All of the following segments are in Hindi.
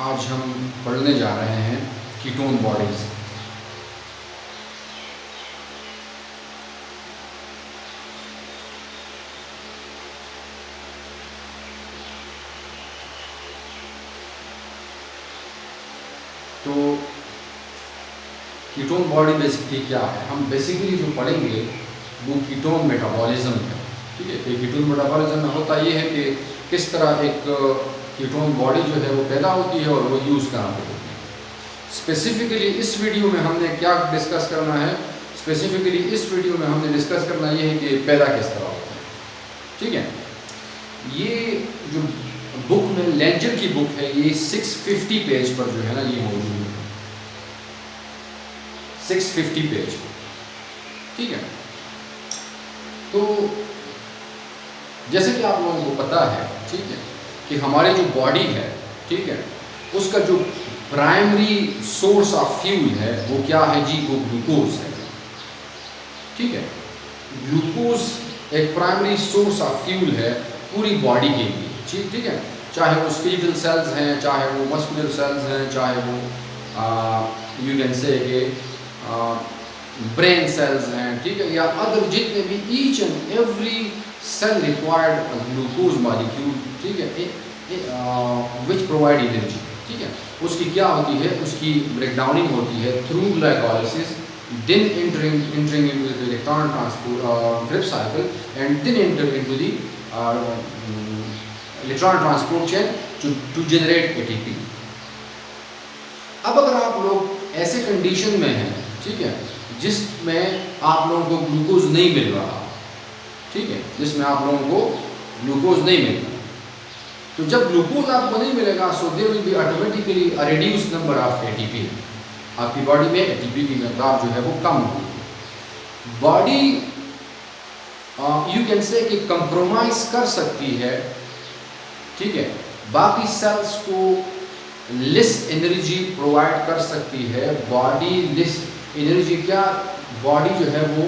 आज हम पढ़ने जा रहे हैं कीटोन बॉडीज़। तो कीटोन बॉडी बेसिकली क्या है, हम बेसिकली जो पढ़ेंगे वो कीटोन मेटाबॉलिज्म है। ठीक है, तो कीटोन मेटाबॉलिज्म में होता ये है कि किस तरह एक कीटोन बॉडी जो है वो पैदा होती है और वो यूज़ कहाँ पे होती है। स्पेसिफिकली इस वीडियो में हमने क्या डिस्कस करना है, स्पेसिफिकली इस वीडियो में हमने डिस्कस करना ये है कि पैदा किस तरह होता है। ठीक है, ये जो बुक में लेंजर की बुक है, ये 650 पेज पर जो है ना ये मौजूद है, 650 पेज। ठीक है, तो जैसे कि आप लोगों को पता है, ठीक है, कि हमारी जो बॉडी है, ठीक है, उसका जो प्राइमरी सोर्स ऑफ फ्यूल है वो क्या है जी, वो ग्लूकोज है। ठीक है, ग्लूकोज एक प्राइमरी सोर्स ऑफ फ्यूल है पूरी बॉडी के लिए। ठीक है, चाहे वो स्केलेटल सेल्स हैं, चाहे वो मस्कुलर सेल्स हैं, चाहे वो यू कैन से के ब्रेन सेल्स हैं, ठीक है, या अदर जितने भी each and every cell required glucose molecule, ठीक है, विच प्रोवाइड एनर्जी। ठीक है, उसकी क्या होती है, उसकी ब्रेकडाउनिंग होती है through glycolysis, then entering into the electron transport Krebs cycle, and then enter into the electron transport chain to generate ATP। अब अगर आप लोग ऐसे कंडीशन में हैं, ठीक है, जिसमें आप लोगों को ग्लूकोज नहीं मिल रहा, ठीक है, जिसमें आप लोगों को ग्लूकोज नहीं मिल रहा, तो जब ग्लूकोज आपको नहीं मिलेगा, so there will be automatically a reduce number of ATP. आपकी बॉडी में एटीपी की मकदार जो है वो कम होगी। बॉडी यू कैन से कि कंप्रोमाइज कर सकती है, ठीक है, बाकी सेल्स को लेस एनर्जी प्रोवाइड कर सकती है। बॉडी लेस एनर्जी क्या, बॉडी जो है वो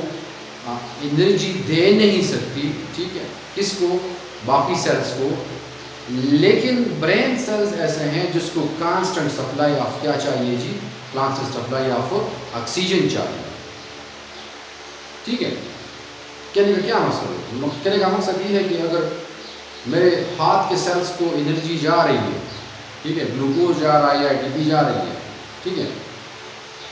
एनर्जी दे नहीं सकती, ठीक है, किसको, बाकी सेल्स को। लेकिन ब्रेन सेल्स ऐसे हैं जिसको कांस्टेंट सप्लाई ऑफ क्या चाहिए जी, कांस्टेंट सप्लाई ऑफ ऑक्सीजन चाहिए। ठीक है, कहने का क्या मकसद है, कहने का मकसद ये है कि अगर मेरे हाथ के सेल्स को एनर्जी जा रही है, ठीक है, ग्लूकोज जा रहा है या एटीपी जा रही है, ठीक है,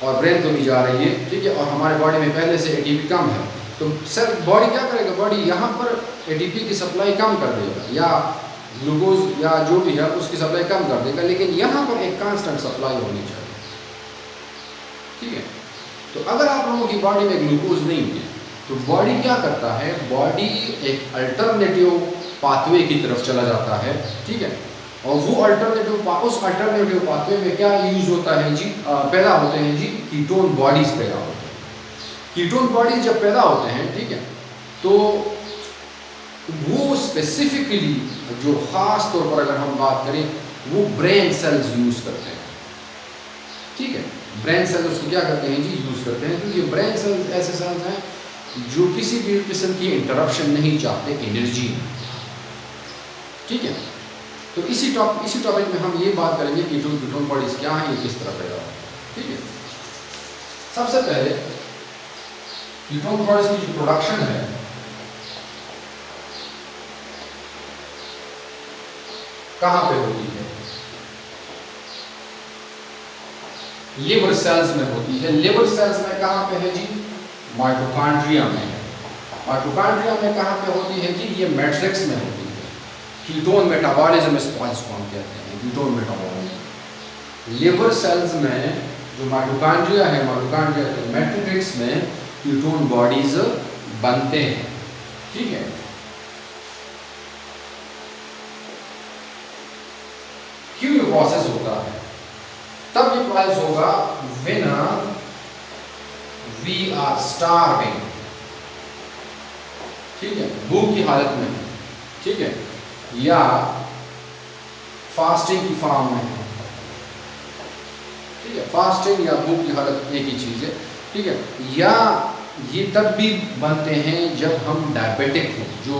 और ब्रेन को भी जा रही है, ठीक है, और हमारे बॉडी में पहले से एटीपी कम है, तो सेल बॉडी क्या करेगा, बॉडी यहाँ पर एटीपी की सप्लाई कम कर देगा या ग्लूकोज या जो भी है उसकी सप्लाई कम कर देगा, लेकिन यहाँ पर एक कांस्टेंट सप्लाई होनी चाहिए। ठीक है, तो अगर आप लोगों की बॉडी में ग्लूकोज नहीं है तो बॉडी क्या करता है, बॉडी एक अल्टरनेटिव पाथवे की तरफ चला जाता है। ठीक है, और वो उस अल्टरनेटिव पाथवे में क्या यूज होता है जी, पैदा होते हैं जी कीटोन बॉडीज पैदा होते हैं। कीटोन बॉडीज जब पैदा होते हैं, ठीक है, तो वो स्पेसिफिकली जो खास तौर पर अगर हम बात करें वो ब्रेन सेल्स यूज करते हैं। ठीक है, ब्रेन सेल्स उसको क्या करते हैं जी, यूज करते हैं, क्योंकि ब्रेन सेल्स ऐसे सेल्स हैं जो किसी भी किस्म की इंटरप्शन नहीं चाहते एनर्जी। ठीक है, तो इसी टॉपिक में हम ये बात करेंगे कि कीटोन बॉडीज क्या है, ये किस तरह पैदा होता है। ठीक है, सबसे पहले कीटोन बॉडीज की जो प्रोडक्शन है कहाँ पे होती है, लिवर सेल्स में होती है। लिवर सेल्स में कहाँ पे है जी, माइटोकॉन्ड्रिया में है। माइटोकॉन्ड्रिया में कहाँ पे होती है जी, ये मैट्रिक्स में होती है। कीटोन मेटाबॉलिज्म इसको हम कहते हैं, कीटोन मेटाबॉलिज्म। लिवर सेल्स में जो माइटोकॉन्ड्रिया है, माइटोकॉन्ड्रिया के मैट्रिक्स में कीटोन बॉडीज बनते हैं। ठीक है, क्यों ये प्रोसेस होता है, तब ये प्रोसेस होगा व्हेन वी आर स्टार्विंग। ठीक है, भूख की हालत में, ठीक है, या फास्टिंग की फॉर्म में, ठीक है, फास्टिंग या भूख की हालत एक ही चीज़ है, ठीक है। या ये तब भी बनते हैं जब हम डायबिटिक हों, जो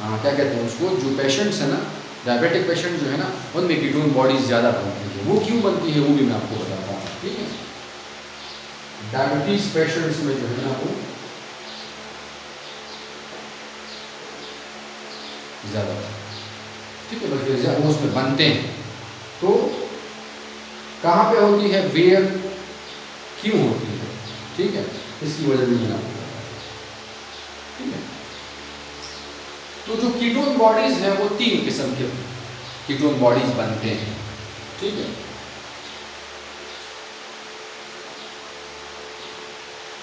क्या कहते हैं उसको, जो पेशेंट्स हैं ना, डायबिटिक पेशेंट जो है ना, उनमें कीटोन बॉडीज ज़्यादा बनती है। वो क्यों बनती है वो भी मैं आपको बताता हूँ, ठीक है। डायबिटीज पेशेंट्स में जो है ना वो ज़्यादा, ठीक है, बल्कि वो उसमें बनते हैं। तो कहाँ पे होती है, वेयर, क्यों होती है, ठीक है, इसकी वजह भी मैं आपको बताता हूँ, ठीक है। तो जो कीटोन बॉडीज हैं वो 3 किस्म के कीटोन बॉडीज बनते हैं, ठीक है।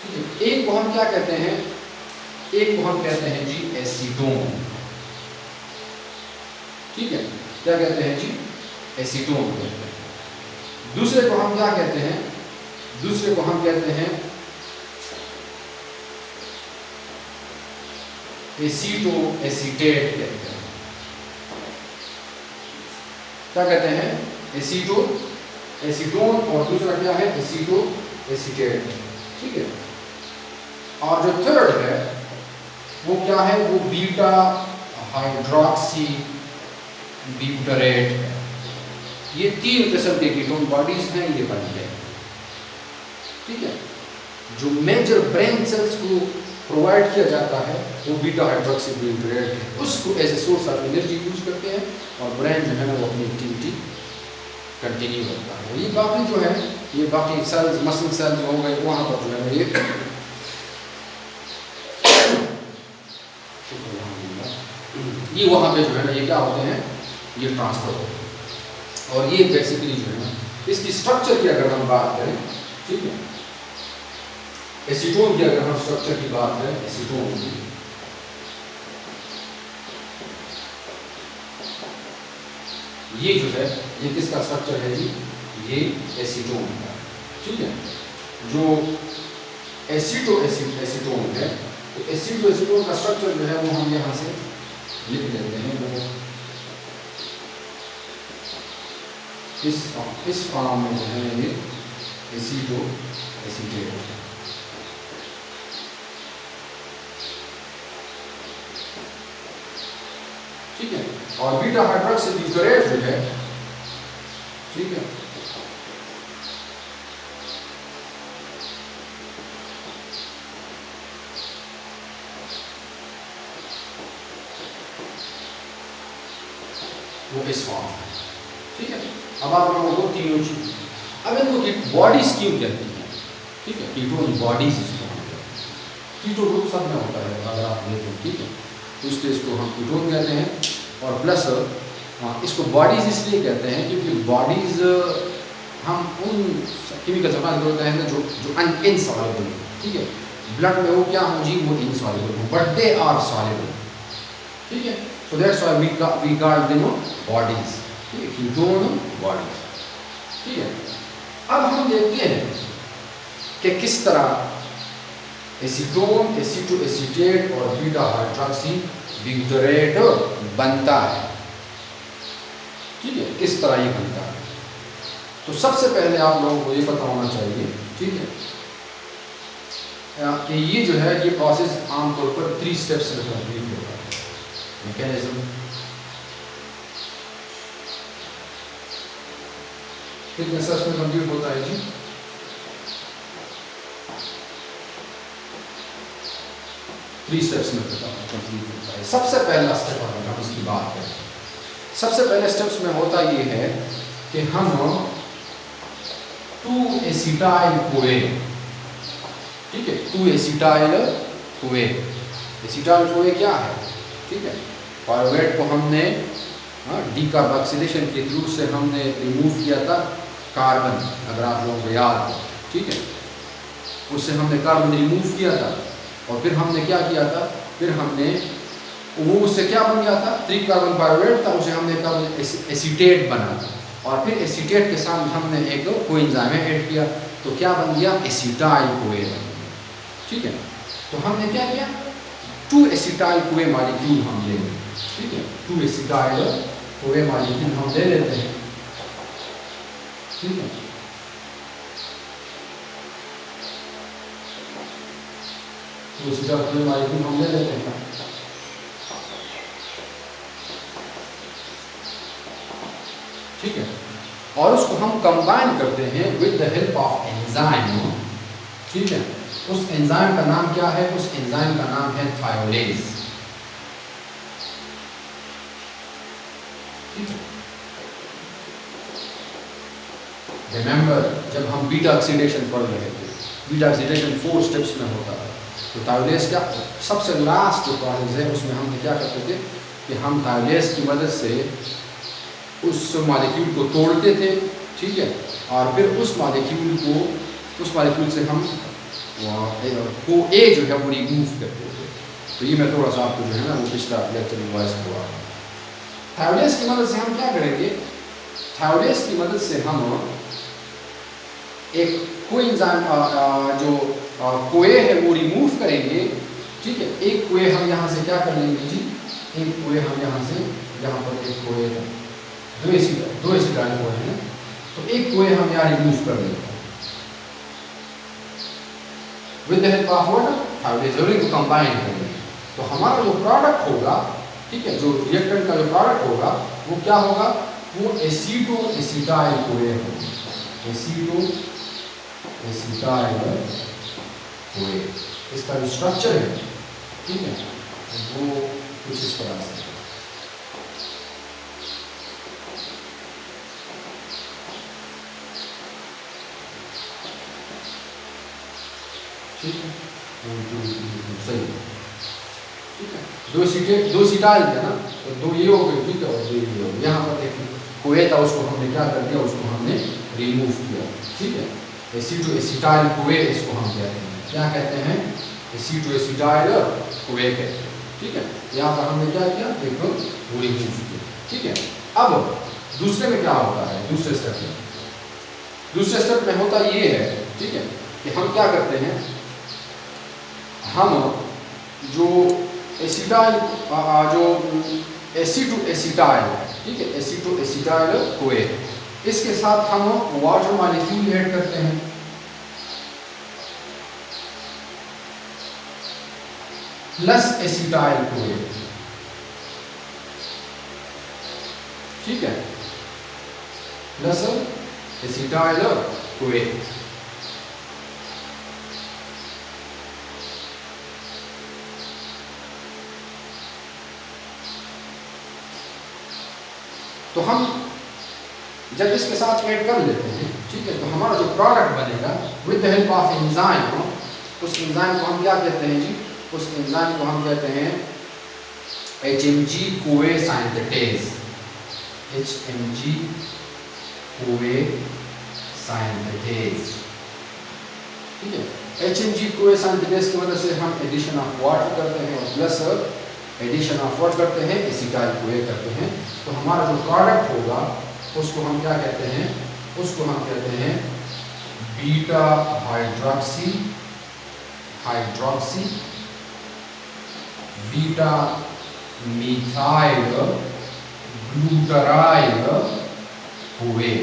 ठीक है, एक को हम क्या कहते हैं, एक को हम कहते हैं जी एसीटोन, ठीक है, क्या कहते हैं जी, एसीटोन कहते हैं। दूसरे को हम क्या कहते हैं, दूसरे को हम कहते हैं एसीटो एसीटेट कहते हैं। क्या कहते हैं, एसीटो एसीटोन, और दूसरा क्या है, एसीटो एसीटेट, ठीक है। और जो थर्ड है वो क्या है, वो बीटा हाइड्रोक्सी ब्यूटारेट है। ये 3 किस्म के कीटोन बॉडीज हैं, ये बनते हैं, ठीक है। जो मेजर ब्रेन सेल्स को प्रोवाइड किया जाता है वो बीटा हाइड्रोक्सी ब्यूटारेट है, उसको as a source of energy use करते हैं, और ब्रेन जो है ना वो अपनी एक्टिविटी कंटिन्यू करता है। ये बाकी जो है, ये बाकी सेल्स, मसल सेल्स हो गए, वहाँ पर जो है ये वहाँ पे जो है ना ये क्या होते हैं, ये ट्रांसफर होते हैं। और ये बेसिकली जो है ना, इसकी स्ट्रक्चर की अगर हम बात करें, ठीक है, एसीटोन की अगर हम स्ट्रक्चर की बात करें, एसीटोन की, ये जो है ये किसका स्ट्रक्चर है जी, ये एसीटोन का, ठीक है। जो एसीटोन है, तो एसीटोन का स्ट्रक्चर जो है वो हम यहाँ से लिख लेते हैं, वो इस फॉर्म में जो है ये एसीटो एसीटेट, ठीक है। और बीटा हाइड्रोक्सी ब्यूटारेट जो है, ठीक है, वो इस फॉर्म है, ठीक है। अब आप लोगों को तीनों चीज, अब इनको बॉडीज क्यों कहती हैं, ठीक है, कीटोन बॉडीज इसको हम कहते हैं। कीटोन ग्रुप सब में होता है अगर आप देखें, ठीक है, तो इसलिए इसको हम कीटोन कहते हैं। और प्लस इसको बॉडीज इसलिए कहते हैं क्योंकि बॉडीज हम उन केमिकल सब्सटेंस होते हैं जो इनसॉल्युबल, ठीक है, ब्लड में वो क्या हो जी, वो इनसॉल्युबल हो, बट दे आर सॉल्युबल, ठीक है। So that's why we call them bodies, ठीक है, कीटोन बॉडीज, ठीक है। अब हम देखते हैं कि किस तरह एसीटोन, एसीटो एसीटेट और बीटा हाइड्रोक्सी ब्यूटारेट बनता है, ठीक है, किस तरह ये बनता है। तो सबसे पहले आप लोगों को ये पता होना चाहिए, ठीक है, कि ये जो है ये प्रोसेस आमतौर पर 3 स्टेप्स में कंप्लीट होता है। मैकेनिज्म कितने स्टेप्स में कंप्लीट होता है जी, 3 स्टेप्स में कंप्लीट होता है। सबसे पहला स्टेप अगर हम इसकी बात करें, सबसे पहले स्टेप्स में होता ये है कि हम 2 एसिटाइल कोए, ठीक है, 2 एसिटाइल कोए, एसिटाइल कोए क्या है, ठीक है, पायरुवेट को हमने डीकार्बोक्सिलेशन के थ्रू से हमने रिमूव किया था कार्बन, अगर आप लोगों को याद हो, ठीक है, उससे हमने कार्बन रिमूव किया था। और फिर हमने क्या किया था, फिर हमने वो उससे क्या बन गया था, 3 कार्बन पायरुवेट था, उसे हमने कार्बन एसीटेट बना, और फिर एसीटेट के साथ हमने एक कोएंजाइम ऐड किया, तो क्या बन गया, एसिटाइल कोए बन गया, ठीक है। तो हमने क्या किया, 2 एसिटाइल कोए मॉलिक्यूल हम ले लें, ठीक है, 2 एसिटाइल कोए मॉलिक्यूल हम ले लेते हैं, ठीक है। तो इसी तरह पूरे मॉलिक्यूल हम ले लेते हैं, ठीक है, और उसको हम कंबाइन करते हैं with the help of enzyme, ठीक है। उस एंजाइम का नाम क्या है? उस एंजाइम का नाम है थायोलेज, ठीक है। रिमेंबर जब हम बीटा ऑक्सीडेशन पढ़ रहे थे, बीटा ऑक्सीडेशन 4 स्टेप्स में होता है, तो थायोलेज का सबसे लास्ट जो प्रोसेस है उसमें हम क्या करते थे कि हम थायोलेज की मदद से उस मॉलिक्यूल को तोड़ते थे, ठीक है, और फिर उस मॉलिक्यूल से हम को ए जो है वो रिमूव करते थे। तो ये मैं थोड़ा सा आपको जो है ना वो पिछला लेक्चर रिवाइज हुआ। थायोलेज की मदद से हम क्या करेंगे? थायोलेज की मदद से हम एक कोएंजाइम जो कोए है वो रिमूव करेंगे, ठीक है। एक कोए हम यहाँ से क्या कर लेंगे जी? एक कोए हम यहाँ से, यहाँ पर एक कोए है, दो एसिटाइल कोए हैं, तो एक कोए हम यहाँ रिमूव कर लेंगे with the help of water, thiolase को कंबाइन करेंगे। तो हमारा जो प्रोडक्ट होगा, ठीक है, जो रिएक्टेंट का जो प्रोडक्ट होगा वो क्या होगा? वो एसीटो एसिटाइल कोए होगा, एसीटो एसिटाइल कोए। इसका जो स्ट्रक्चर है, ठीक है, वो कुछ इस तरह से, ठीक है, सही, ठीक है। दो सीटाइल है ना, तो दो ये हो गए, ठीक है, और दो ये हो गए। यहाँ पर एक कोए था, उसको हमने क्या कर दिया? उसको हमने रिमूव किया, ठीक है। एसीटो एसिटाइल कोए इसको हम कहते हैं, क्या कहते हैं? एसीटो एसिटाइल कोए कहते हैं, ठीक है। यहाँ पर हमने क्या किया? एक वो रिमूव किया, ठीक है। अब दूसरे में क्या होता है? दूसरे स्टेप में होता ये है, ठीक है, कि हम क्या करते हैं? हम जो एसिटाइल जो एसीटो एसिटाइल, ठीक है, एसीटो एसिटाइल कोए, इसके साथ हम वाटर मॉलिक्यूल ऐड करते हैं, प्लस एसिटाइल कोए, ठीक है, प्लस एसिटाइल कोए। तो हम जब इसके साथ ऐड कर लेते हैं, ठीक है, तो हमारा जो प्रोडक्ट बनेगा with the help of enzyme, उस एंजाइम को हम क्या कहते हैं जी? उस एंजाइम को हम कहते हैं HMG कोए सिंथेटेज, HMG कोए सिंथेटेज, ठीक है। HMG कोए सिंथेटेज की मदद से हम एडिशन ऑफ वाटर करते हैं और प्लस एडिशन ऑफ व्हाट करते हैं? एसिटाइल कोए करते हैं। तो हमारा जो प्रोडक्ट होगा उसको हम क्या कहते हैं? उसको हम कहते हैं बीटा हाइड्रोक्सी, बीटा मिथाइल ग्लूटराइल कोए,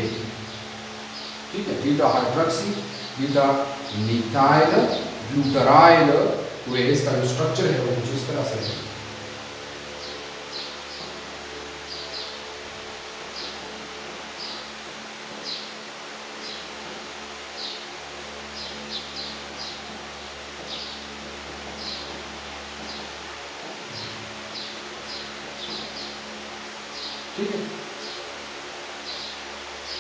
ठीक है। बीटा हाइड्रोक्सी, बीटा मिथाइल ग्लूटराइल कोए, इसका जो स्ट्रक्चर है वो कुछ इस तरह से है। ठीक है,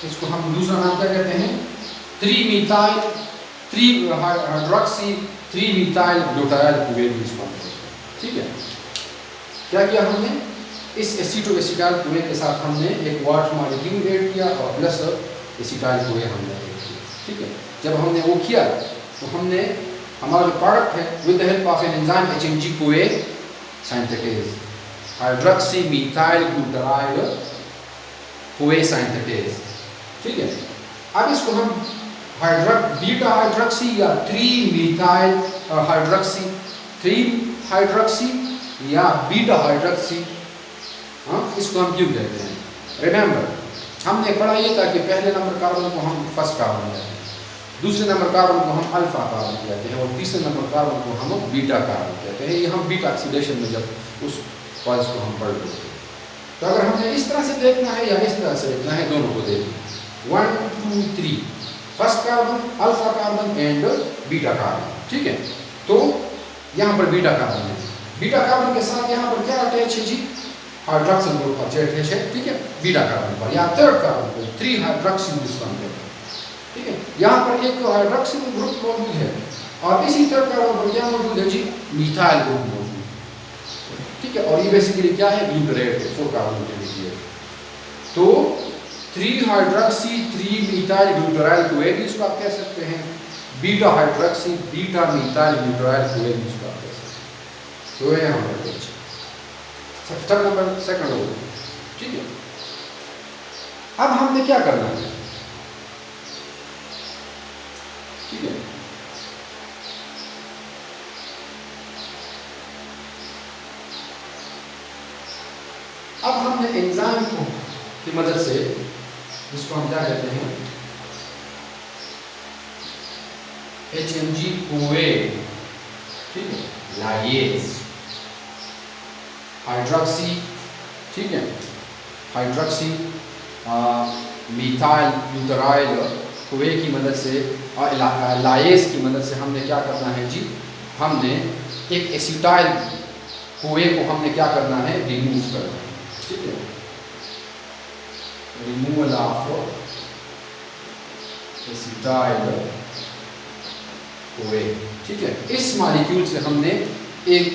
इसको हम दूसरा नाम क्या कहते हैं? त्रिमिथाइल, हाइड्रोक्सी त्रिमिथाइल ग्लूटाराइल कोए, ठीक है। क्या किया हमने? इस एसीटो एसिटाइल कोए के साथ हमने एक वाटर मॉलिक्यूल ऐड किया और प्लस एसिटाइल कोए हमने ऐड किया, ठीक है। जब हमने वो किया तो हमने हमारा जो प्रोडक्ट है with the help of an enzyme HMG कोए सिंथेटेज, हाइड्रोक्सी मिथाइल ग्लूटराइल कोए सिंथेटेज, ठीक है। अब इसको हम बीटा हाइड्रोक्सी या त्रिमिथाइल हाइड्रोक्सी, त्रिहाइड्रोक्सी या बीटा हाइड्रोक्सी, हाँ, इसको हम क्यों कहते हैं? रिमेंबर हमने पढ़ा ये था कि पहले नंबर कार्बन को हम फर्स्ट कार्बन कहते हैं, दूसरे नंबर कार्बन को हम अल्फा कार्बन कहते हैं और तीसरे नंबर कार्बन को हम बीटा कार्बन कहते हैं। ये हम बीटा ऑक्सीडेशन में जब उस कॉइल्स को हम पढ़ लेते हैं। तो अगर हमें इस तरह से देखना है या इस तरह से देखना है, दोनों को देखना 1 2 3 first carbon, alpha carbon and beta carbon, ठीक है। तो यहाँ पर बीटा कार्बन है, बीटा कार्बन के साथ यहाँ पर क्या अटैच है जी, हाइड्रोक्सिल ग्रुप अटैच है, ठीक है, बीटा कार्बन पर। यहाँ थर्ड कार्बन पर 3 हाइड्रोक्सिल जिसको हम कहते हैं, ठीक है। यहाँ पर एक हाइड्रोक्सिल ग्रुप मौजूद है और इसी थर्ड कार्बन पर क्या मौजूद है जी, मिथाइल ग्रुप मौजूद है, ठीक है। और ये बेसिकली क्या है, ग्लूटरेट है, 4 कार्बन के लिए। तो 3 हाइड्रोक्सी 3 मिथाइल ग्लूटराइल कोएल इसको आप कह सकते हैं, बीटा हाइड्रोक्सी बीटा मिथाइल ग्लूटराइल कोएल इसको आप कह सकते हैं। तो ये हमारा कुछ स्टेप नंबर सेकंड हो, ठीक है। अब हमने क्या करना है, ठीक है। अब हमने एंजाइम को की मदद से, जिसको हम क्या कहते हैं, HMG कोए, ठीक है, लाइएज, हाइड्रोक्सी, ठीक है, हाइड्रोक्सी मिथाइल ग्लूटराइल कोए की मदद से और लाइएज की मदद से हमने क्या करना है जी, हमने एक एसिटाइल कोए को हमने क्या करना है, रिमूव करना है, ठीक है। रिमूवल ऑफ एसिटाइल कोए, ठीक है। इस मॉलिक्यूल से हमने एक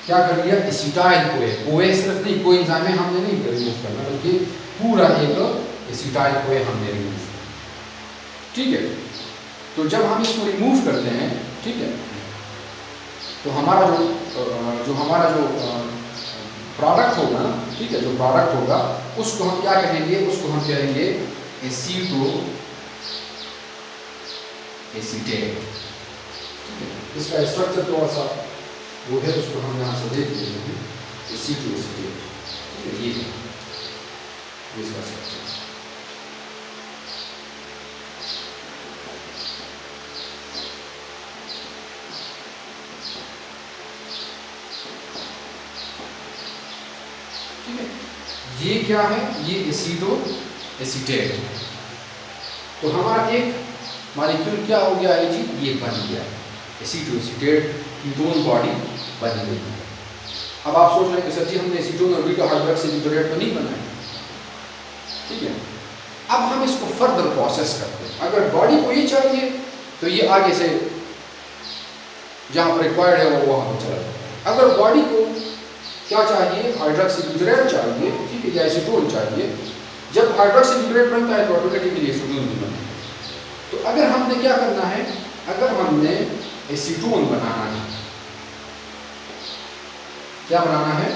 क्या कर लिया, एसिटाइल कोए, कोए सिर्फ नहीं, कोई एंजाइम हमने नहीं रिमूव करना, बल्कि पूरा एक एसिटाइल कोए हमने रिमूव, ठीक है। तो जब हम इसको रिमूव करते हैं, ठीक है, तो हमारा जो हमारा जो प्रोडक्ट होगा ना, ठीक है, जो प्रोडक्ट होगा उसको हम क्या कहेंगे, उसको हम कहेंगे एसीटो एसीटेट, ठीक है। इसका स्ट्रक्चर थोड़ा सा वो है, उसको हम यहाँ से देख लेते हैं, एसीटो एसीटेट, ठीक है। ये इसका स्ट्रक्चर, ठीक है। ये क्या है, ये एसीटो एसीटेट। तो हमारा एक मॉलिक्यूल क्या हो गया है जी, ये बन गया एसीटो एसीटेट की दोनों बॉडी बन गई। अब आप सोच रहे हैं कि सर जी हमने एसीटोन और बीटा हाइड्रोक्सी ग्लूटरेट तो नहीं बनाया, ठीक है। अब हम इसको फर्दर प्रोसेस करते हैं। अगर बॉडी को ये चाहिए तो ये आगे से जहाँ पर रिक्वायर्ड है वो वहाँ पर चला जाता है। अगर बॉडी को क्या चाहिए, हाइड्रोक्सी ग्लूटरेट चाहिए, ठीक है, या एसीटोन चाहिए, जब हाइड्रोक्सी ग्लूटरेट बनता है तो ऑटोमेटिकली एसीटोन भी बनता है। तो अगर हमने क्या करना है, अगर हमने एसीटोन बनाना है, क्या बनाना है,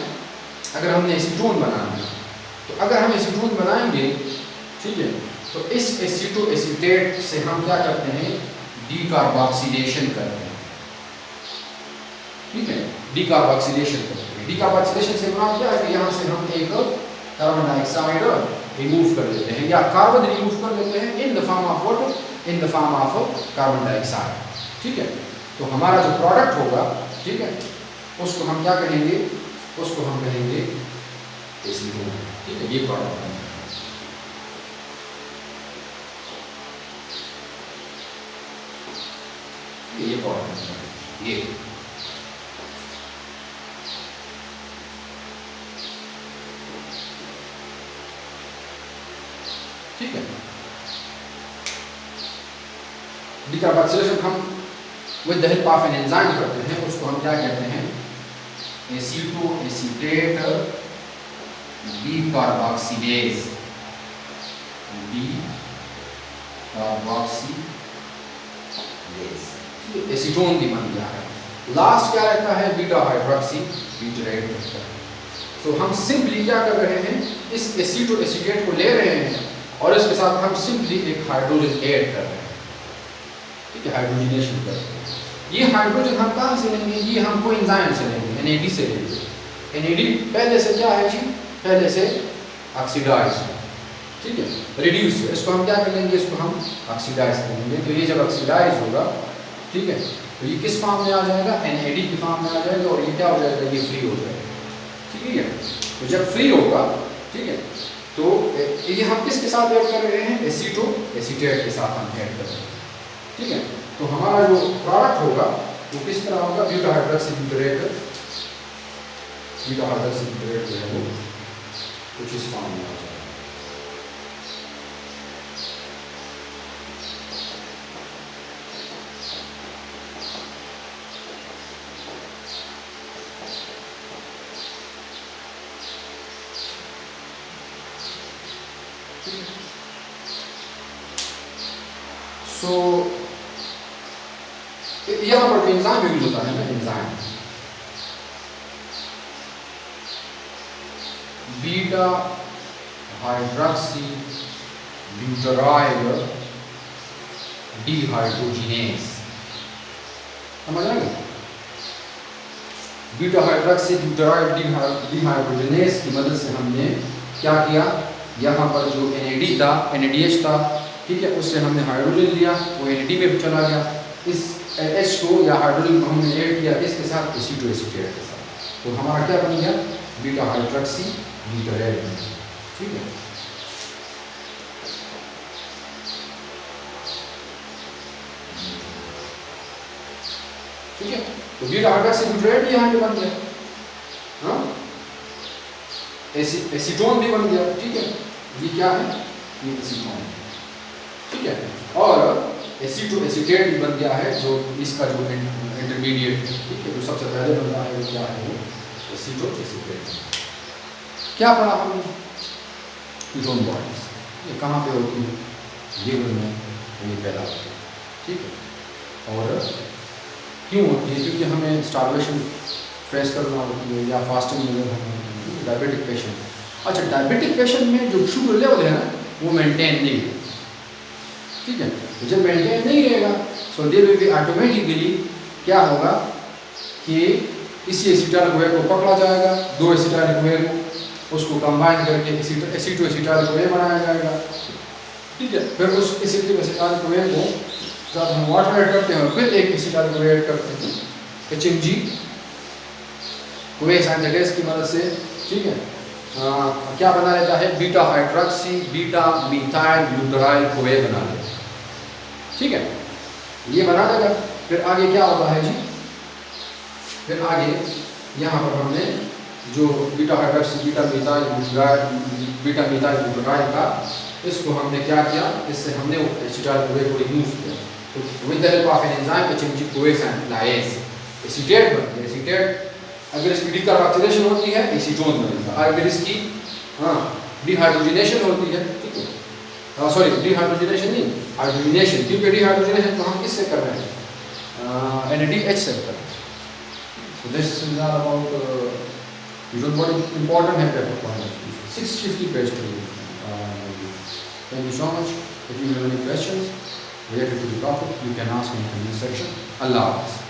अगर हमने एसीटोन बनाना है, तो अगर हम एसीटोन बनाएंगे, ठीक है, तो इस एसीटो एसीटेट से हम क्या करते हैं, डीकार्बोक्सिलेशन करते हैं, ठीक है, डीकार्बोक्सिलेशन करते हैं। डीकार्बोक्सिलेशन से मतलब क्या है कि यहाँ से हम एक कार्बन डाइऑक्साइड रिमूव कर लेते हैं या कार्बन रिमूव कर लेते हैं in the form of what, in the form of carbon dioxide, ठीक है। तो hamaरा जो प्रोडक्ट होगा, ठीक है, उसको हम क्या कहेंगे, उसको हम कहेंगे एसीटोन, ठीक है। ये प्रोडक्ट है, ये प्रोडक्ट है, ये ठीक है। डीकार्बोक्सिलेशन हम with the help of an enzyme करते हैं, उसको हम क्या कहते हैं, aceto acetate decarboxylase, decarboxylase, acetone भी बन गया है। लास्ट क्या रहता है, बीटा हाइड्रोक्सी ब्यूटारेट रहता है। तो हम सिंपली क्या कर रहे हैं, इस एसीटो एसीटेट को ले रहे हैं और इसके साथ हम सिंपली एक हाइड्रोजन ऐड कर रहे हैं, ठीक है, हाइड्रोजनेशन कर रहे हैं। ये हाइड्रोजन हम कहाँ से लेंगे, ये हम कोई एंजाइम से लेंगे, NAD से लेंगे। NAD पहले से क्या है जी, पहले से ऑक्सीडाइज, ठीक है, रिड्यूस। इसको हम क्या कर लेंगे, इसको हम ऑक्सीडाइज कर लेंगे। तो ये जब ऑक्सीडाइज होगा, ठीक है, तो ये किस फॉर्म में आ जाएगा, NAD की फॉर्म में आ जाएगा और ये क्या हो जाएगा, ये फ्री हो जाएगा। ठीक है, तो जब फ्री होगा, ठीक है, तो ये हम किसके साथ ऐड कर रहे हैं, एसीटेट के साथ हम ऐड कर रहे हैं। ठीक है, तो हमारा जो प्रोडक्ट होगा वो किस तरह होगा, ब्यूटा हाइड्रोक्सीब्यूटारेट जो है वो कुछ इस फॉर्म में आ जाएगा। सो यहाँ पर एंजाइम यूज होता है ना, एंजाइम बीटा हाइड्रोक्सी ब्यूटाराइल डिहाइड्रोजिनेज, समझ रहे हैं? बीटा हाइड्रोक्सी ब्यूटाराइल डिहाइड्रोजिनेज की मदद से हमने क्या किया, यहाँ पर जो NAD था, NADH था, ठीक है, उससे हमने हाइड्रोजन लिया, वो NAD में चला गया। इस H को या हाइड्रोजन को हमने ऐड किया इसके साथ, एसीटोएसीटेट के साथ, तो हमारा क्या बन गया, बीटा हाइड्रोक्सी ब्यूटाराइल बन गया। ठीक है, ठीक है, तो बीटा हाइड्रोक्सी ब्यूटाराइल यहाँ पे बन गया, हाँ, एसीटोन भी बन गया। ठीक है, ये क्या है, ये एसीटोन, ठीक है, और एसीटोएसीटेट भी बन गया है, जो इसका जो इंटरमीडिएट है, ठीक है, जो सबसे पहले बन रहा है वो क्या है, एसीटोएसीटेट। क्या पढ़ा हमने, कीटोन बॉडीज, ये कहाँ पे होती है, लिवर में ये पैदा होती है। ठीक है, और क्यों होती है, क्योंकि हमें स्टार्वेशन फेस करना होती है या फास्टिंग में हम डायबिटिक पेशेंट। अच्छा, डायबिटिक पेशेंट में जो शुगर लेवल है ना वो मेंटेन नहीं है। ठीक है, तो जब मेंटेन नहीं रहेगा so there will be automatically क्या होगा कि इसी एसिटाइल कोए को पकड़ा जाएगा, दो एसिटाइल कोए को उसको कंबाइन करके एसीटोएसीटाइल कोए बनाया जाएगा। ठीक है, फिर उस एसीटोएसीटाइल कोए को जब हम वाटर ऐड करते हैं और फिर एक एसिटाइल कोए ऐड करते हैं HMG कोए सिंथेसिस की मदद से। ठीक है, क्या बना लेता है, बीटा हाइड्रोक्सी बीटा मिथाइल ब्यूटाराइल कोए बना लेता है। ठीक है, ये बना देगा, फिर आगे क्या होता है जी, फिर आगे यहाँ पर हमने जो बीटा हाइड्रोक्सी बीटा मिथाइल ब्यूटाराइल था, इसको हमने क्या किया, इससे हमने एसिटाइल कोए को रिमूव किया। तो with the help of an enzyme HMG कोए सिंथेलाइज एसीटेट बनता है। एसीटेट अगर इसकी डीकार्बोक्सिलेशन होती है एसीटोन बनेगा, अगर इसकी डिहाइड्रोजनेशन होती है, ठीक है, सॉरी डिहाइड्रोजनेशन नहीं, हाइड्रोजनेशन, क्योंकि डिहाइड्रोजनेशन तो हम किससे कर रहे हैं, NADH से कर रहे हैं। So this is all about ketone body important है पेपर पढ़ना, 650 पेज पर। Thank you so much. If you have any questions related to the topic, you can ask in the comment section. Allah Hafiz.